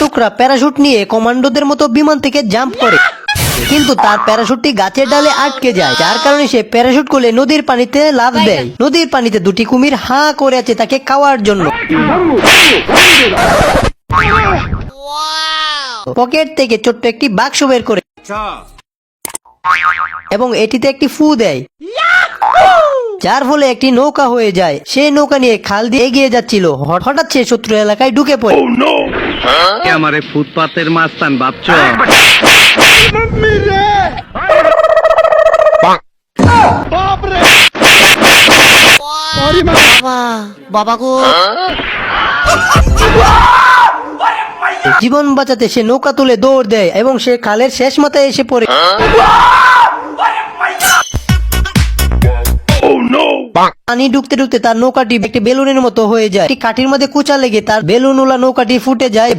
ঘাতকরা parachute নিয়ে কমান্ডোদের মতো বিমান থেকে জাম্প করে, কিন্তু তার প্যারাশুটটি গাছের ডালে আটকে যায়, যার কারণে সে প্যারাশুট খুলে নদীর পানিতে লাফ দেয়। নদীর পানিতে দুটি কুমির হাঁ করে আছে তাকে খাওয়ার জন্য। পকেট থেকে ছোট্ট একটি বাক্স বের করে এবং এটিতে একটি ফু দেয়, যার ফলে একটি নৌকা হয়ে যায়। সে নৌকা নিয়ে খাল দিয়ে এগিয়ে যাচ্ছিল, হঠাৎ সে শত্রু এলাকায় ঢুকে পড়ে। আমারে ফুটপাতের মাস্তান ভাবছ? জীবন বাঁচাতে সে নৌকা তুলে দৌড় দেয় এবং সে খালের শেষ মাথায় এসে পড়ে। পানি ঢুকতে ঢুকতে তার নৌকাটি একটি বেলুনের মতো হয়ে যায়। একটি কাঠির মধ্যে কুচা লেগে তার বেলুনওয়ালা নৌকাটি ফুটে যায়।